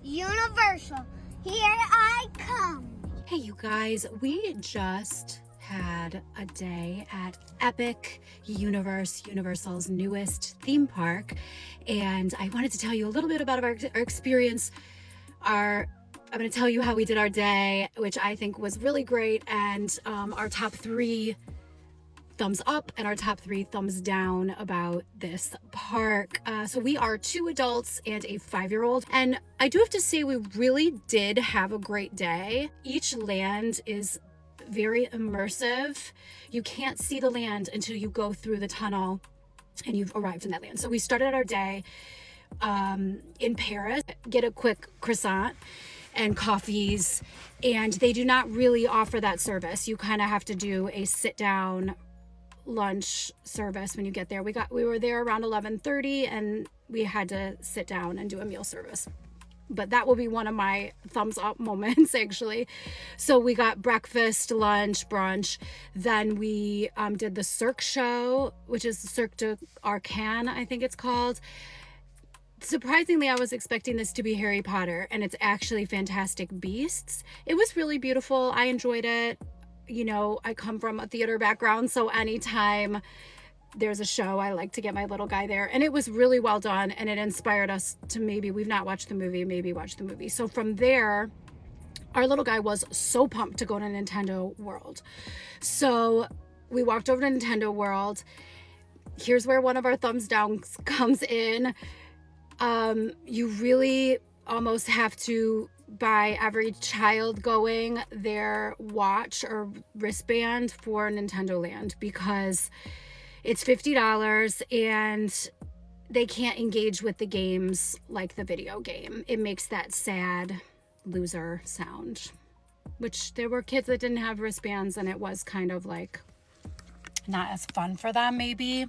Universal, here I come. Hey, you guys, we just had a day at Epic Universal's newest theme park, and I wanted to tell you a little bit about our experience. I'm going to tell you how we did our day, which I think was really great, and our top 3 thumbs up and our top 3 thumbs down about this park. So we are 2 adults and a 5-year-old, and I do have to say we really did have a great day. Each land is very immersive. You can't see the land until you go through the tunnel and you've arrived in that land. So we started our day in Paris, get a quick croissant and coffees, and they do not really offer that service. You kind of have to do a sit down lunch service when you get there. We were there around 11:30 and we had to sit down and do a meal service. But that will be one of my thumbs up moments, actually. So we got breakfast, lunch, brunch. Then we did the Cirque show, which is the Cirque du Arcan, I think it's called. Surprisingly, I was expecting this to be Harry Potter, and it's actually Fantastic Beasts. It was really beautiful. I enjoyed it. You know, I come from a theater background, so anytime there's a show, I like to get my little guy there. And it was really well done, and it inspired us to we've not watched the movie, maybe watch the movie. So from there, our little guy was so pumped to go to Nintendo World. So we walked over to Nintendo World. Here's where one of our thumbs down comes in. You really almost have to buy every child going their watch or wristband for Nintendo Land, because it's $50 and they can't engage with the games like the video game. It makes that sad loser sound, which there were kids that didn't have wristbands, and it was kind of like not as fun for them, maybe.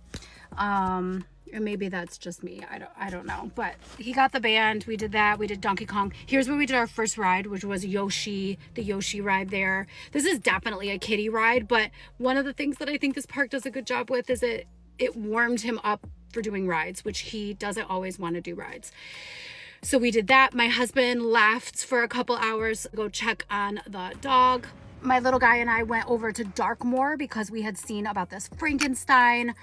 Or maybe that's just me. I don't know. But he got the band. We did that. We did Donkey Kong. Here's where we did our first ride, which was Yoshi, the Yoshi ride there. This is definitely a kiddie ride, but one of the things that I think this park does a good job with is it warmed him up for doing rides, which he doesn't always want to do rides. So we did that. My husband left for a couple hours to go check on the dog. My little guy and I went over to Darkmoor because we had seen about this Frankenstein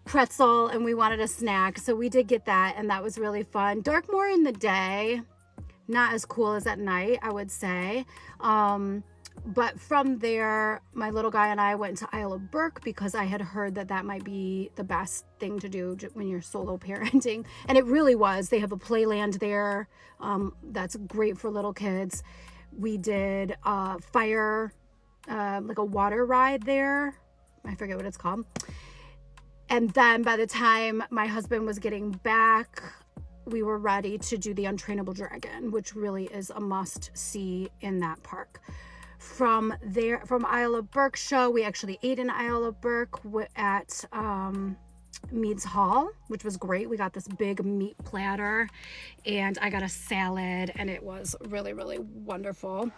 pretzel and we wanted a snack, so we did get that, and that was really fun. Darkmoor in the day, not as cool as at night, I would say. But from there, my little guy and I went to Isle of Burke because I had heard that might be the best thing to do when you're solo parenting, and it really was. They have a playland there that's great for little kids. We did fire, like a water ride there. I forget what it's called. And then by the time my husband was getting back, we were ready to do the Untrainable Dragon, which really is a must-see in that park. From there, from Isle of Burke show, we actually ate in Isle of Burke at Meads Hall, which was great. We got this big meat platter, and I got a salad, and it was really, really wonderful.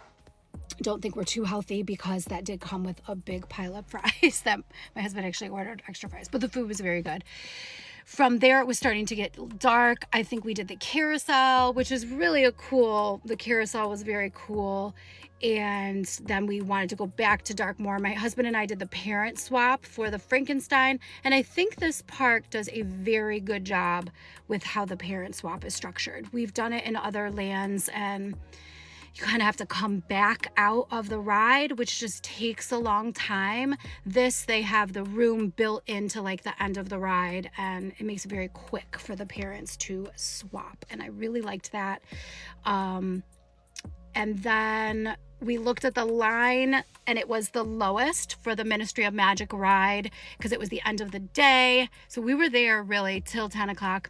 Don't think we're too healthy because that did come with a big pile of fries that my husband actually ordered extra fries, but the food was very good. From there, it was starting to get dark. I think we did the carousel, which is really the carousel was very cool. And then we wanted to go back to Darkmoor. My husband and I did the parent swap for the Frankenstein. And I think this park does a very good job with how the parent swap is structured. We've done it in other lands, and you kind of have to come back out of the ride, which just takes a long time. This, they have the room built into like the end of the ride, and it makes it very quick for the parents to swap. And I really liked that. And then we looked at the line, and it was the lowest for the Ministry of Magic ride because it was the end of the day. So we were there really till 10 o'clock.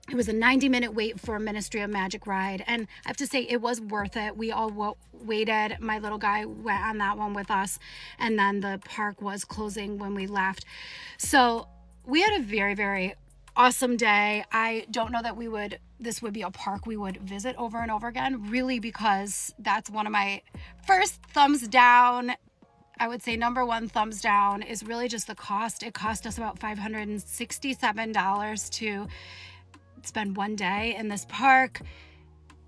It was a 90-minute wait for a Ministry of Magic ride, and I have to say it was worth it. We all waited. My little guy went on that one with us, and then the park was closing when we left. So we had a very, very awesome day. I don't know that this would be a park we would visit over and over again, really, because that's one of my first thumbs down. I would say number 1 thumbs down is really just the cost. It cost us about $567 to spend one day in this park.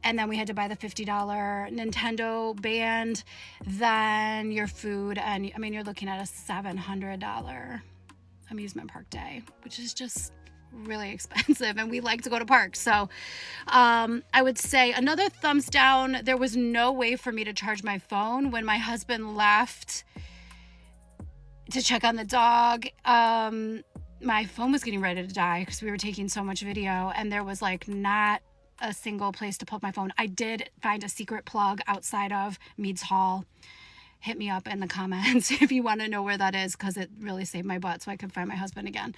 and then we had to buy the $50 Nintendo band, then your food, and I mean, you're looking at a $700 amusement park day, which is just really expensive, and we like to go to parks. So I would say another thumbs down, there was no way for me to charge my phone when my husband left to check on the dog. My phone was getting ready to die because we were taking so much video, and there was like not a single place to plug my phone. I did find a secret plug outside of Meads Hall. Hit me up in the comments if you want to know where that is, because it really saved my butt so I could find my husband again.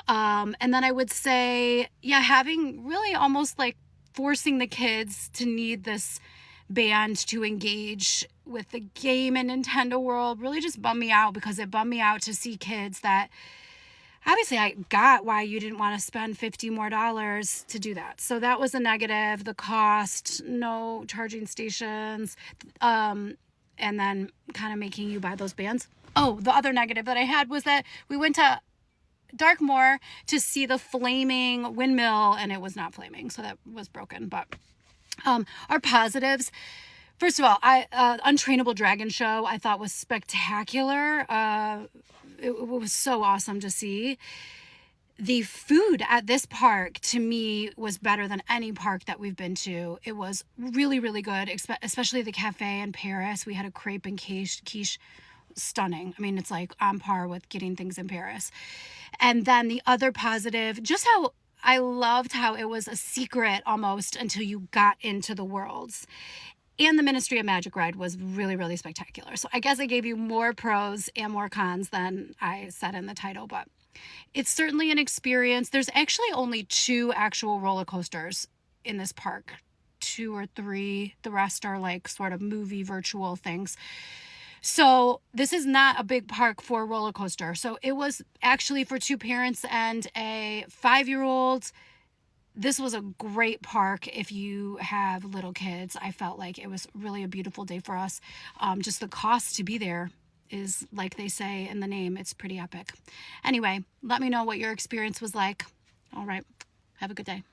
And then I would say, yeah, having really almost like forcing the kids to need this band to engage with the game and Nintendo world really just bummed me out, because it bummed me out to see kids that obviously I got why you didn't want to spend $50 more to do that. So that was a negative. The cost, no charging stations, and then kind of making you buy those bands. Oh, the other negative that I had was that we went to Darkmoor to see the flaming windmill, and it was not flaming, so that was broken. But our positives, first of all, Untrainable Dragon Show I thought was spectacular. It was so awesome to see. The food at this park, to me, was better than any park that we've been to. It was really, really good, especially the cafe in Paris. We had a crepe and quiche, stunning. I mean, it's like on par with getting things in Paris. And then the other positive, just how I loved how it was a secret almost until you got into the worlds. And the Ministry of Magic ride was really, really spectacular. So I guess I gave you more pros and more cons than I said in the title, but it's certainly an experience. There's actually only 2 actual roller coasters in this park, 2 or 3. The rest are like sort of movie virtual things. So this is not a big park for a roller coaster. So it was actually for 2 parents and a 5-year-old. This was a great park if you have little kids. I felt like it was really a beautiful day for us. Just the cost to be there is, like they say in the name, it's pretty epic. Anyway, let me know what your experience was like. All right, have a good day.